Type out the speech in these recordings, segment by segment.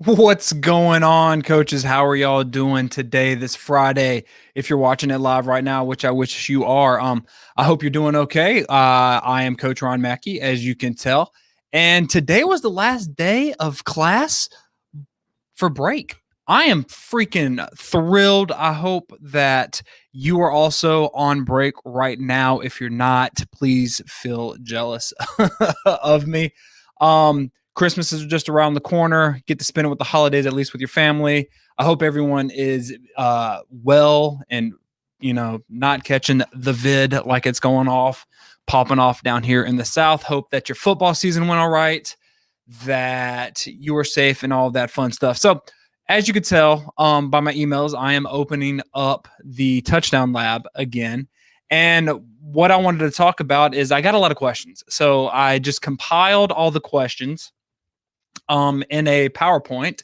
What's going on, coaches? How are y'all doing today, this Friday? If you're watching it live right now, which I wish you are, I hope you're doing okay. I am Coach Ron Mackey, as you can tell, and today was the last day of class for break. I am freaking thrilled. I hope that you are also on break right now. If you're not, please feel jealous of me. Christmas is just around the corner. Get to spend it with the holidays, at least with your family. I hope everyone is well and not catching the vid like it's popping off down here in the South. Hope that your football season went all right, that you were safe, and all of that fun stuff. So, as you could tell by my emails, I am opening up the Touchdown Lab again. And what I wanted to talk about is I got a lot of questions. So I just compiled all the questions in a PowerPoint,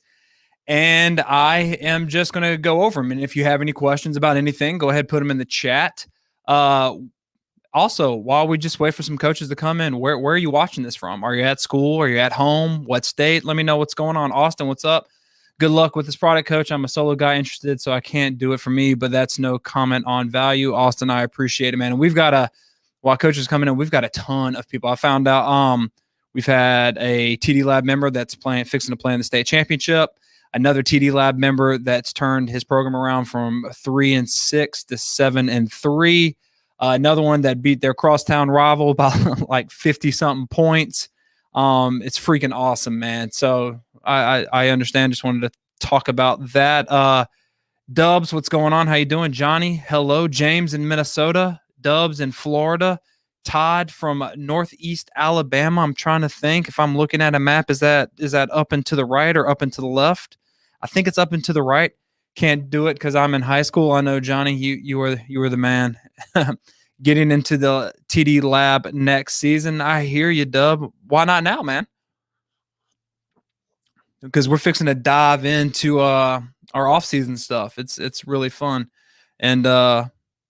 and I am just going to go over them. And if you have any questions about anything, go ahead, put them in the chat. Also, while we just wait for some coaches to come in, where are you watching this from? Are you at school? Are you at home? What state? Let me know what's going on. Austin, what's up? Good luck with this product, coach. I'm a solo guy interested, so I can't do it for me, but that's no comment on value. Austin, I appreciate it, man. And while coaches coming in, we've got a ton of people. I found out we've had a TD Lab member that's fixing to play in the state championship. Another TD Lab member that's turned his program around from 3-6 to 7-3. Another one that beat their crosstown rival by like 50-something points. It's freaking awesome, man. So I understand. Just wanted to talk about that. Dubs, what's going on? How you doing? Johnny, hello. James in Minnesota. Dubs in Florida. Todd from Northeast Alabama. I'm trying to think if I'm looking at a map. Is that up and to the right or up and to the left? I think it's up and to the right. Can't do it because I'm in high school. I know, Johnny, you were the man. Getting into the TD Lab next season. I hear you, Dub. Why not now, man? Because we're fixing to dive into our off-season stuff. It's really fun. And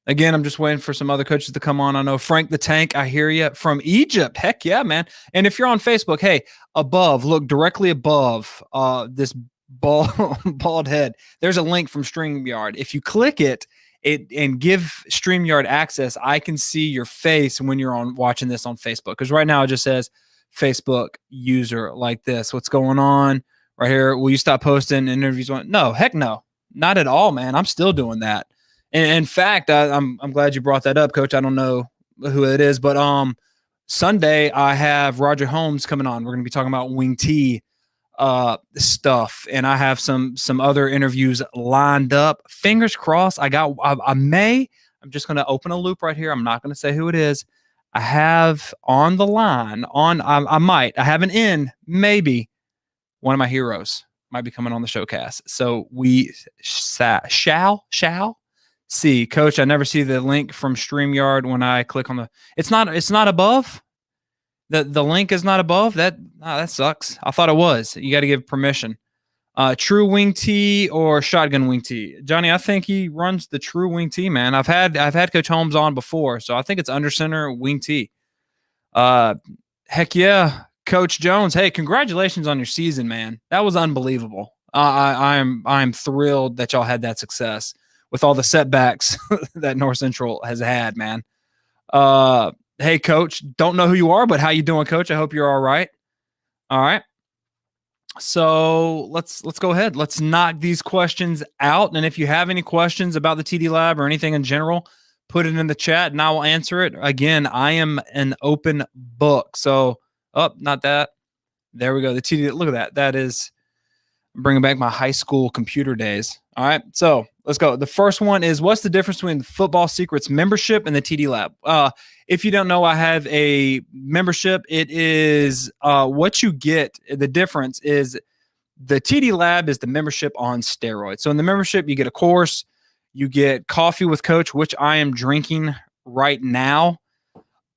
again, I'm just waiting for some other coaches to come on. I know Frank the Tank, I hear you, from Egypt. Heck yeah, man. And if you're on Facebook, hey, look directly above this bald head. There's a link from StreamYard. If you click it and give StreamYard access, I can see your face when you're watching this on Facebook. Because right now it just says Facebook user like this. What's going on right here? Will you stop posting interviews? No, heck no. Not at all, man. I'm still doing that. And in fact, I'm glad you brought that up, Coach. I don't know who it is, but Sunday I have Roger Holmes coming on. We're going to be talking about wing T stuff, and I have some other interviews lined up. Fingers crossed. I'm just going to open a loop right here. I'm not going to say who it is. I have on the line I have an in, maybe one of my heroes might be coming on the showcast. So we shall see. Coach, I never see the link from StreamYard when I click on it's not above. The link is not above. That sucks. I thought it was. You got to give permission. True wing T or shotgun wing T? Johnny, I think he runs the true wing T, man. I've had Coach Holmes on before, so I think it's under center wing T. Heck yeah, Coach Jones. Hey, congratulations on your season, man. That was unbelievable. I'm thrilled that y'all had that success with all the setbacks that North Central has had, man. Hey, Coach, don't know who you are, but how you doing, Coach? I hope you're all right. All right. So let's go ahead. Let's knock these questions out. And if you have any questions about the TD Lab or anything in general, put it in the chat and I will answer it. Again, I am an open book. So, not that. There we go. The TD, look at that. That is bringing back my high school computer days. All right. So let's go. The first one is, what's the difference between Football Secrets membership and the TD Lab? If you don't know, I have a membership. It is what you get. The difference is the TD Lab is the membership on steroids. So in the membership, you get a course, you get coffee with Coach, which I am drinking right now.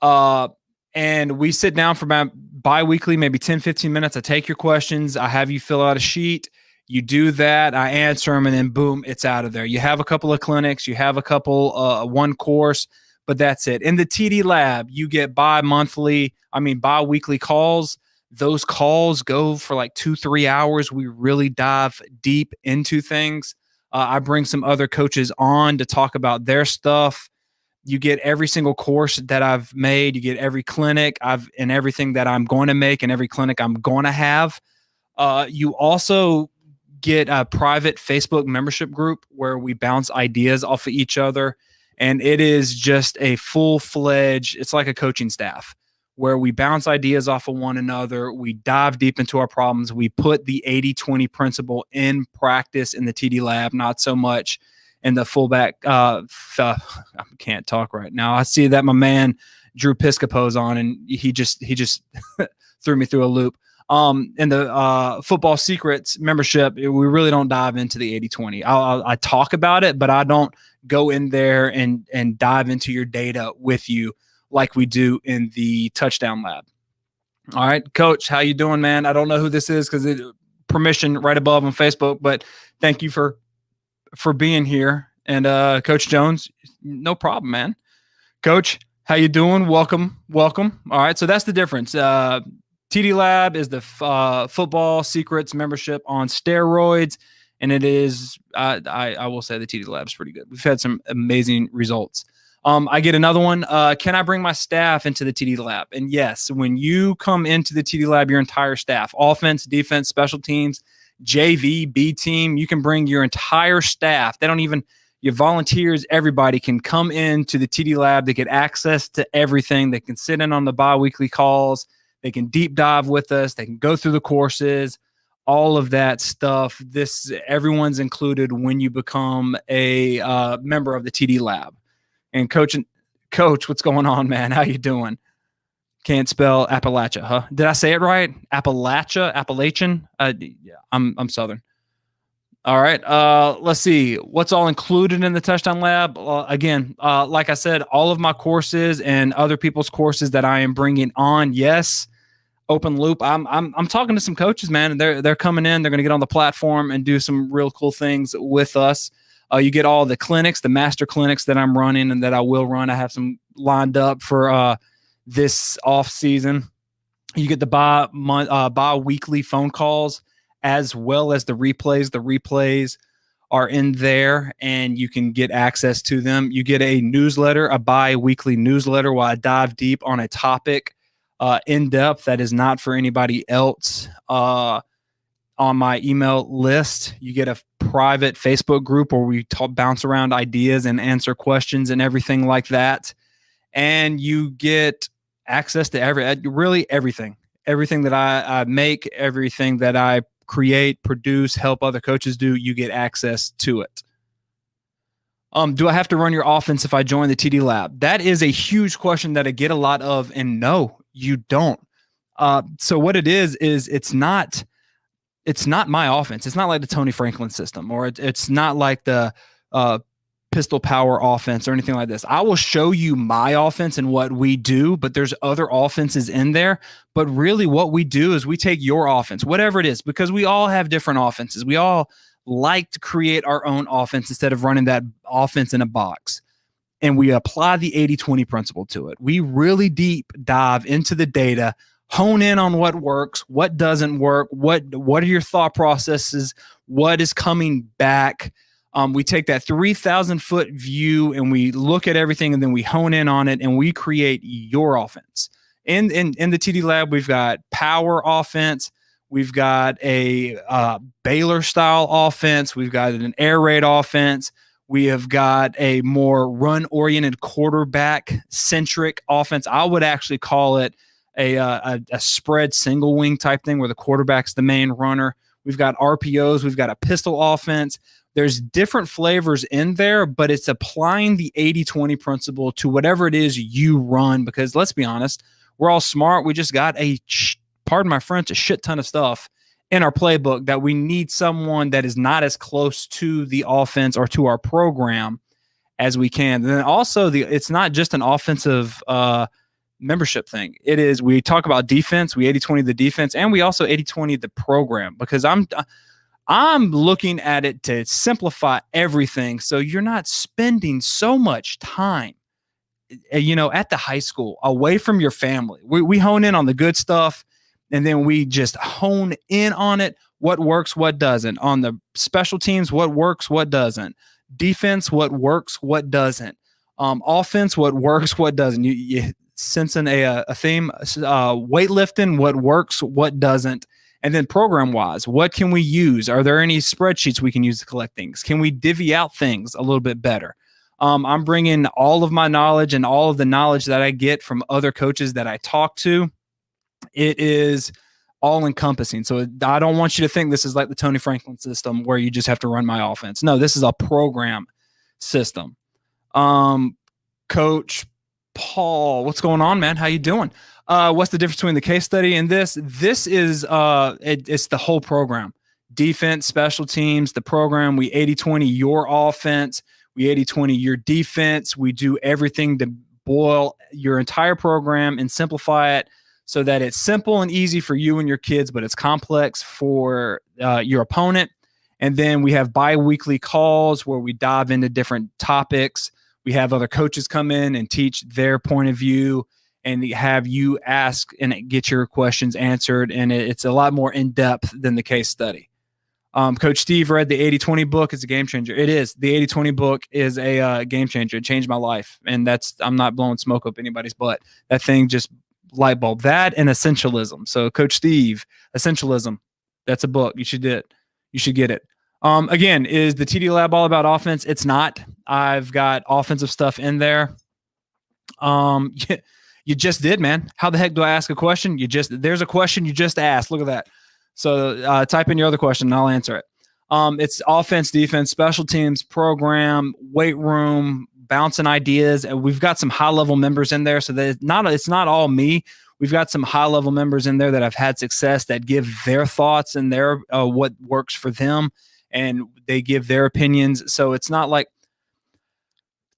And we sit down for about bi-weekly, maybe 10, 15 minutes. I take your questions. I have you fill out a sheet. You do that. I answer them, and then boom, it's out of there. You have a couple of clinics. You have a couple, one course, but that's it. In the TD Lab, you get bi-weekly calls Those calls go for like 2-3 hours. We really dive deep into things. I bring some other coaches on to talk about their stuff. You get every single course that I've made. You get every clinic and everything that I'm going to make and every clinic I'm going to have. You also get a private Facebook membership group where we bounce ideas off of each other. And it is just a full-fledged, it's like a coaching staff where we bounce ideas off of one another. We dive deep into our problems. We put the 80-20 principle in practice in the TD Lab, not so much in the fullback. I can't talk right now. I see that my man Drew Piscopo's on, and he just threw me through a loop. In the Football Secrets membership, we really don't dive into the 80-20. I talk about it, but I don't go in there and dive into your data with you like we do in the Touchdown Lab. All right, Coach, how you doing, man? I don't know who this is because permission right above on Facebook, but thank you for being here. And Coach Jones, no problem, man. Coach, how you doing? Welcome. All right, so that's the difference. TD Lab is the Football Secrets membership on steroids, and it is, I will say the TD Lab is pretty good. We've had some amazing results. I get another one. Can I bring my staff into the TD Lab? And yes, when you come into the TD Lab, your entire staff, offense, defense, special teams, JV, B team, you can bring your entire staff. Your volunteers, everybody can come into the TD Lab. They get access to everything. They can sit in on the bi-weekly calls. They can deep dive with us. They can go through the courses, all of that stuff. Everyone's included when you become a member of the TD Lab. And Coach, what's going on, man? How you doing? Can't spell Appalachia, huh? Did I say it right? Appalachian? Yeah, I'm Southern. All right. Let's see what's all included in the Touchdown Lab. Again, like I said, all of my courses and other people's courses that I am bringing on. Yes, open loop. I'm talking to some coaches, man, and they're coming in. They're going to get on the platform and do some real cool things with us. You get all the clinics, the master clinics that I'm running and that I will run. I have some lined up for this off season. You get the bi-weekly phone calls as well as the replays. The replays are in there and you can get access to them. You get a newsletter, a bi-weekly newsletter where I dive deep on a topic in depth that is not for anybody else on my email list. You get a private Facebook group where we bounce around ideas and answer questions and everything like that. And you get access to everything that I make, everything that I create, produce, help other coaches do. You get access to it. Do I have to run your offense if I join the TD Lab? That is a huge question that I get a lot of, and no, you don't. So what it is it's not my offense. It's not like the Tony Franklin system, or it's not like the pistol power offense or anything like this. I will show you my offense and what we do, but there's other offenses in there. But really what we do is we take your offense, whatever it is, because we all have different offenses. We all like to create our own offense instead of running that offense in a box. And we apply the 80-20 principle to it. We really deep dive into the data, hone in on what works, what doesn't work, what are your thought processes, what is coming back. We take that 3,000-foot view and we look at everything, and then we hone in on it and we create your offense. In the TD Lab, we've got power offense. We've got a Baylor-style offense. We've got an air raid offense. We have got a more run-oriented quarterback-centric offense. I would actually call it a spread single wing type thing where the quarterback's the main runner. We've got RPOs. We've got a pistol offense. There's different flavors in there, but it's applying the 80-20 principle to whatever it is you run, because let's be honest, we're all smart. We just got pardon my French, a shit ton of stuff in our playbook that we need someone that is not as close to the offense or to our program as we can. And then also it's not just an offensive membership thing. It is, we talk about defense, we 80-20 the defense, and we also 80-20 the program, because I'm looking at it to simplify everything so you're not spending so much time at the high school away from your family. We hone in on the good stuff and then we just hone in on it. What works, what doesn't. On the special teams, what works, what doesn't. Defense, what works, what doesn't. Offense, what works, what doesn't. You sensing a theme. Weightlifting, what works, what doesn't. And then program-wise, what can we use? Are there any spreadsheets we can use to collect things? Can we divvy out things a little bit better? I'm bringing all of my knowledge and all of the knowledge that I get from other coaches that I talk to. It is all-encompassing. So I don't want you to think this is like the Tony Franklin system where you just have to run my offense. No, this is a program system. Coach Paul, what's going on, man? How you doing? What's the difference between the case study and this? This is it's the whole program. Defense, special teams, the program. We 80-20 your offense. We 80-20 your defense. We do everything to boil your entire program and simplify it so that it's simple and easy for you and your kids, but it's complex for your opponent. And then we have bi-weekly calls where we dive into different topics. We have other coaches come in and teach their point of view and have you ask and get your questions answered. And it's a lot more in-depth than the case study. Coach Steve read the 80-20 book. It's a game changer. It is. The 80-20 book is a game changer. It changed my life. And I'm not blowing smoke up anybody's butt. That thing just light bulb. That and Essentialism. So Coach Steve, Essentialism, that's a book. You should get it. Again, is the TD Lab all about offense? It's not. I've got offensive stuff in there. You just did, man. How the heck do I ask a question? There's a question you just asked. Look at that. So type in your other question and I'll answer it. It's offense, defense, special teams, program, weight room, bouncing ideas. And we've got some high-level members in there. So that it's not all me. We've got some high-level members in there that have had success that give their thoughts and their what works for them. And they give their opinions. So it's not like,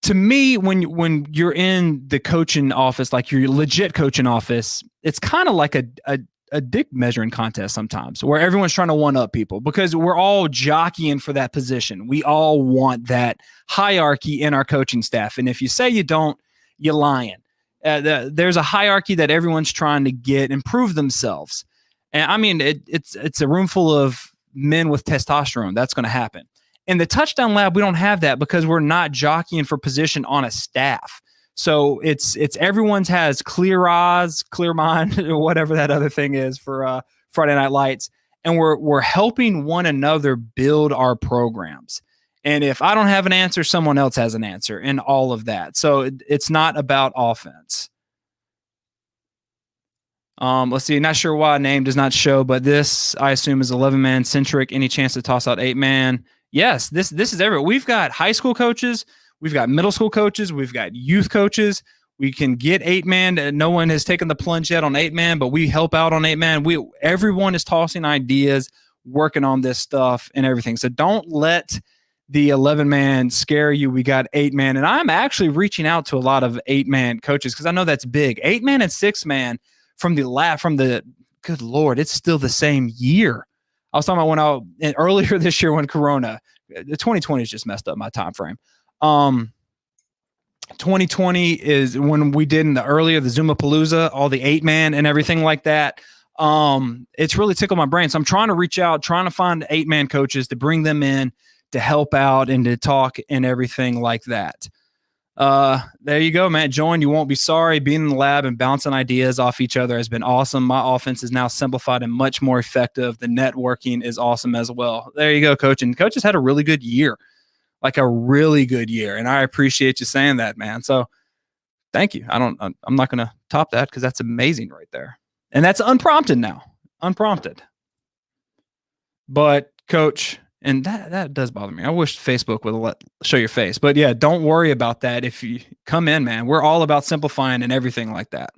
to me, when you're in the coaching office, like your legit coaching office, it's kind of like a dick measuring contest sometimes where everyone's trying to one-up people because we're all jockeying for that position. We all want that hierarchy in our coaching staff. And if you say you don't, you're lying. There's a hierarchy that everyone's trying to get and prove themselves. And I mean, it's a room full of men with testosterone. That's going to happen. In the Touchdown Lab, we don't have that because we're not jockeying for position on a staff. So it's everyone's has clear eyes, clear mind, or whatever that other thing is for Friday Night Lights, and we're helping one another build our programs. And if I don't have an answer, someone else has an answer, and all of that. So it's not about offense. Let's see. Not sure why name does not show, but this I assume is 11-man centric. Any chance to toss out 8-man? Yes. This is everywhere. We've got high school coaches. We've got middle school coaches. We've got youth coaches. We can get 8-man. No one has taken the plunge yet on 8-man, but we help out on 8-man. Everyone is tossing ideas, working on this stuff and everything. So don't let the 11-man scare you. We got 8-man, and I'm actually reaching out to a lot of 8-man coaches because I know that's big. 8-man and 6-man from the good Lord, it's still the same year. I was talking about earlier this year when Corona, the 2020 has just messed up my time frame. 2020 is when we did the Zoomapalooza, all the 8-man and everything like that. It's really tickled my brain. So I'm trying to reach out, trying to find 8-man coaches to bring them in to help out and to talk and everything like that. There you go, Matt. Join. You won't be sorry. Being in the lab and bouncing ideas off each other has been awesome. My offense is now simplified and much more effective. The networking is awesome as well. There you go, Coach. And Coach has had a really good year, like a really good year. And I appreciate you saying that, man. So thank you. I'm not going to top that because that's amazing right there. And that's unprompted now. Unprompted. But Coach, and that does bother me. I wish Facebook would show your face. But yeah, don't worry about that. If you come in, man, we're all about simplifying and everything like that.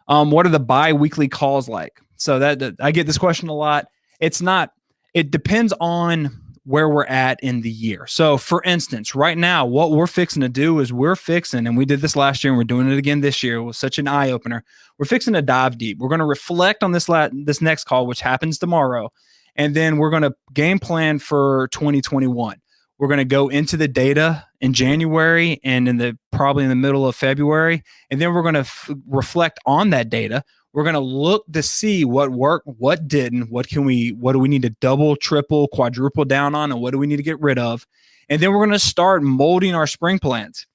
What are the bi-weekly calls like? So that I get this question a lot. It depends on where we're at in the year. So for instance, right now, what we're fixing to do is and we did this last year and we're doing it again this year. It was such an eye opener. We're fixing to dive deep. We're going to reflect on this next call, which happens tomorrow. And then we're going to game plan for 2021. We're going to go into the data in January and probably in the middle of February. And then we're going to reflect on that data. We're going to look to see what worked, what didn't, what do we need to double, triple, quadruple down on, and what do we need to get rid of? And then we're going to start molding our spring plans.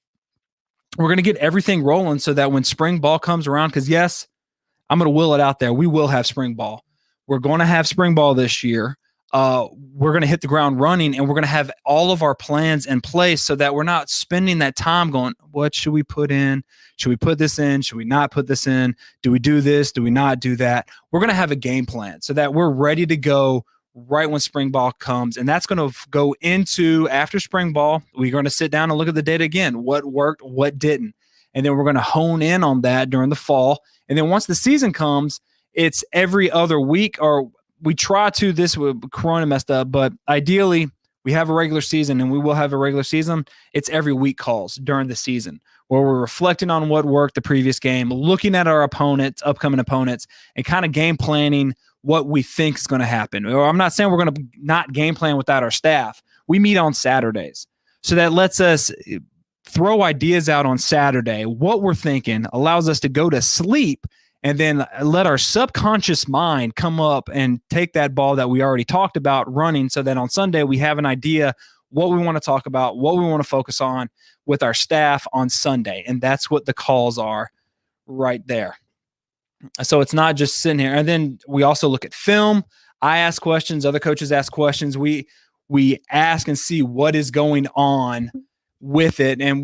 We're going to get everything rolling so that when spring ball comes around, because yes, I'm going to will it out there. We will have spring ball. We're going to have spring ball this year. We're going to hit the ground running, and we're going to have all of our plans in place so that we're not spending that time going, what should we put in? Should we put this in? Should we not put this in? Do we do this? Do we not do that? We're going to have a game plan so that we're ready to go right when spring ball comes. And that's going to go into after spring ball. We're going to sit down and look at the data again. What worked, what didn't. And then we're going to hone in on that during the fall. And then once the season comes, it's every other week, or we try to, this with Corona messed up, but ideally we have a regular season, and we will have a regular season. It's every week calls during the season where we're reflecting on what worked the previous game, looking at our opponents, upcoming opponents, and kind of game planning what we think is going to happen. Or I'm not saying we're going to not game plan without our staff. We meet on Saturdays. So that lets us throw ideas out on Saturday, what we're thinking, allows us to go to sleep and then let our subconscious mind come up and take that ball that we already talked about running, so that on Sunday we have an idea what we want to talk about, what we want to focus on with our staff on Sunday. And that's what the calls are right there. So it's not just sitting here. And then we also look at film. I ask questions. Other coaches ask questions. We ask and see what is going on with it. And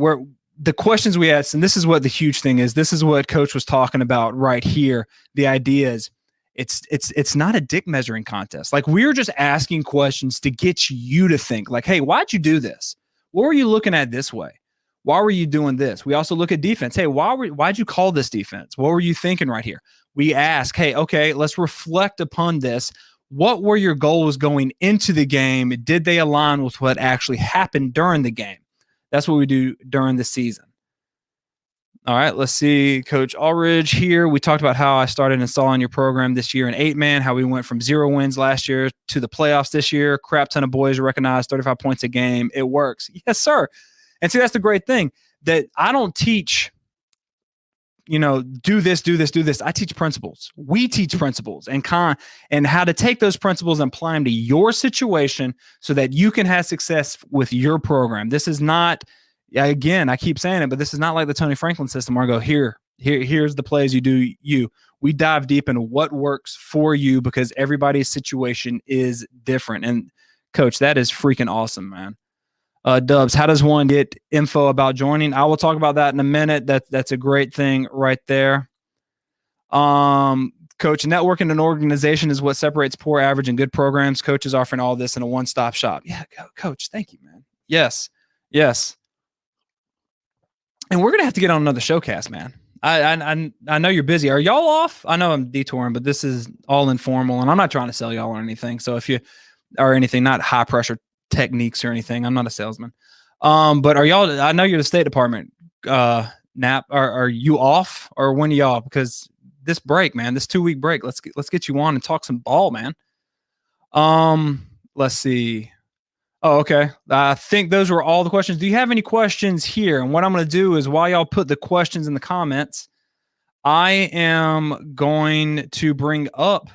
the questions we ask, and this is what the huge thing is. This is what Coach was talking about right here. The idea is it's not a dick measuring contest. Like, we're just asking questions to get you to think like, hey, why'd you do this? What were you looking at this way? Why were you doing this? We also look at defense. Hey, why'd you call this defense? What were you thinking right here? We ask, hey, okay, let's reflect upon this. What were your goals going into the game? Did they align with what actually happened during the game? That's what we do during the season. All right, let's see. Coach Ulrich here. We talked about how I started installing your program this year in 8-man, how we went from 0 wins last year to the playoffs this year. Crap ton of boys recognized 35 points a game. It works. Yes, sir. And see, that's the great thing, that I don't teach, do this, do this, do this. I teach principles. We teach principles and how to take those principles and apply them to your situation so that you can have success with your program. This is not, again, I keep saying it, but this is not like the Tony Franklin system where I go, here's the plays you do you. We dive deep into what works for you because everybody's situation is different. And Coach, that is freaking awesome, man. Dubs, how does one get info about joining? I will talk about that in a minute. That's a great thing right there. Coach, networking and organization is what separates poor, average, and good programs. Coaches offering all this in a one-stop shop. Yeah, Coach, thank you, man. Yes. And we're gonna have to get on another showcast, man. I know you're busy. Are y'all off? I know I'm detouring, but this is all informal, and I'm not trying to sell y'all or anything. So if you are anything, not high pressure techniques or anything. I'm not a salesman. But are y'all, I know you're the State Department, Nap, are you off, or when are y'all? Because this break, man, this 2-week break, let's get you on and talk some ball, man. Let's see. Oh, okay. I think those were all the questions. Do you have any questions here? And what I'm going to do is, while y'all put the questions in the comments, I am going to bring up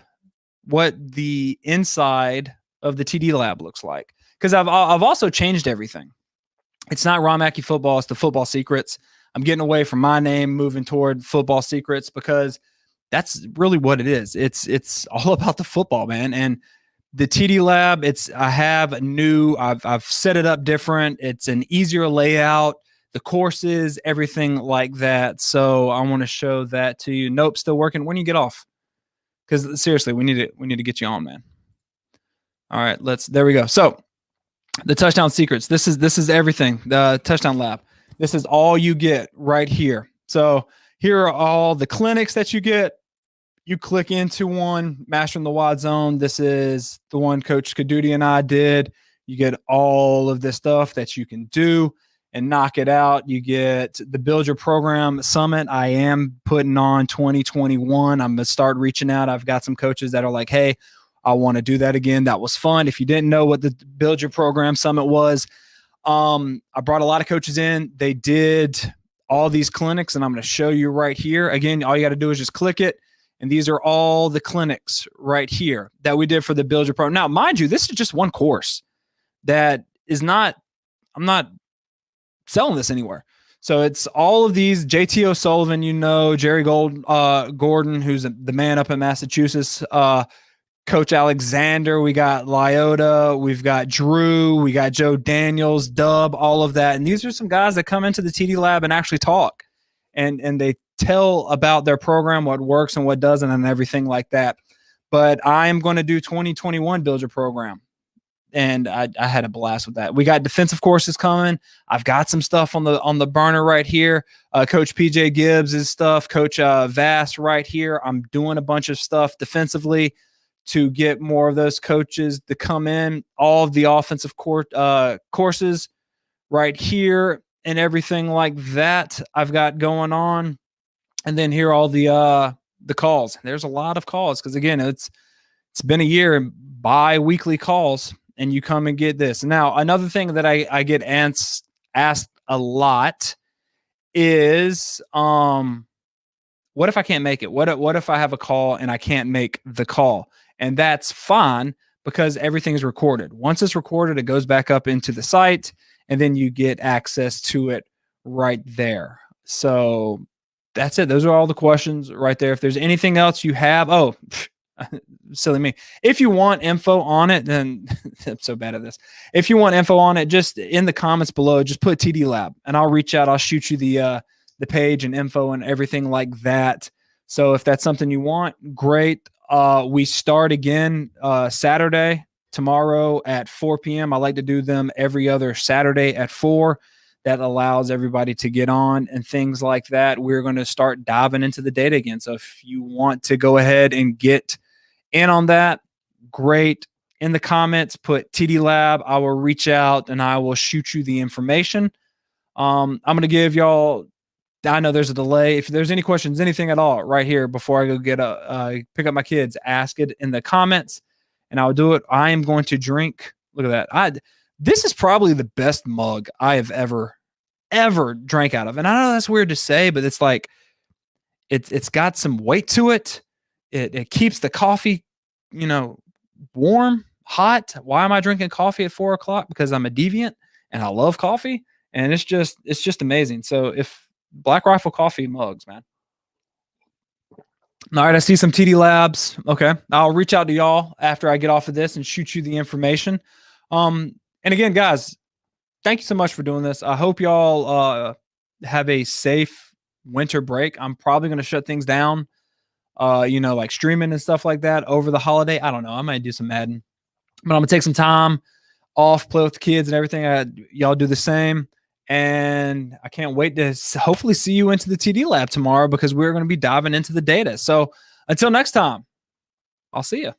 what the inside of the TD Lab looks like. Because I've also changed everything. It's not Ron Mackey Football. It's the Football Secrets. I'm getting away from my name, moving toward Football Secrets, because that's really what it is. It's all about the football, man. And the TD Lab, I've set it up different. It's an easier layout, the courses, everything like that. So I want to show that to you. Nope, still working. When do you get off? Because seriously, we need to get you on, man. All right, there we go. So the Touchdown Secrets. This is everything. The Touchdown Lab. This is all you get right here. So here are all the clinics that you get. You click into one, Mastering the Wide Zone. This is the one Coach Kadudi and I did. You get all of this stuff that you can do and knock it out. You get the Build Your Program Summit. I am putting on 2021. I'm going to start reaching out. I've got some coaches that are like, hey, I want to do that again. That was fun. If you didn't know what the Build Your Program Summit was, I brought a lot of coaches in. They did all these clinics, and I'm going to show you right here. Again, all you got to do is just click it, And these are all the clinics right here that we did for the Build Your Pro. Now, mind you, this is just one course that is not, I'm not selling this anywhere. So it's all of these. JT O'Sullivan, Jerry Gordon, who's the man up in Massachusetts, Coach Alexander, we got Lyota, we've got Drew, we got Joe Daniels, Dub, all of that. And these are some guys that come into the TD Lab and actually talk and they tell about their program, what works and what doesn't and everything like that. But I am going to do 2021 Build Your Program. And I had a blast with that. We got defensive courses coming. I've got some stuff on the burner right here. Coach PJ Gibbs' stuff, Coach Vass right here. I'm doing a bunch of stuff defensively to get more of those coaches to come in. All of the offensive courses right here and everything like that I've got going on. And then here are all the calls. There's a lot of calls because, again, it's been a year and bi-weekly calls. And you come and get this. Now, another thing that I get asked a lot is, what if I can't make it? What if I have a call and I can't make the call? And that's fine because everything is recorded. Once it's recorded, it goes back up into the site, and then you get access to it right there. So that's it. Those are all the questions right there. If there's anything else you have, silly me. If you want info on it, then I'm so bad at this. If you want info on it, just in the comments below, just put TD Lab and I'll reach out. I'll shoot you the page and info and everything like that. So if that's something you want, great. We start again Saturday, tomorrow at 4 p.m. I like to do them every other Saturday at 4. That allows everybody to get on and things like that. We're going to start diving into the data again. So if you want to go ahead and get in on that, great. In the comments, put TD Lab. I will reach out and I will shoot you the information. I'm going to give y'all, I know there's a delay. If there's any questions, anything at all right here before I go get pick up my kids, ask it in the comments and I'll do it. I am going to drink. Look at that. This is probably the best mug I have ever drank out of. And I know that's weird to say, but it's like, it's got some weight to it. It keeps the coffee, warm, hot. Why am I drinking coffee at 4 o'clock? Because I'm a deviant and I love coffee. And it's just amazing. So if Black Rifle coffee mugs, man. All right. I see some TD Labs. Okay. I'll reach out to y'all after I get off of this and shoot you the information. And again, guys, thank you so much for doing this. I hope y'all have a safe winter break. I'm probably going to shut things down, like streaming and stuff like that over the holiday. I don't know. I might do some Madden, but I'm going to take some time off, play with the kids and everything. Y'all do the same. And I can't wait to hopefully see you into the TD Lab tomorrow because we're going to be diving into the data. So until next time, I'll see you.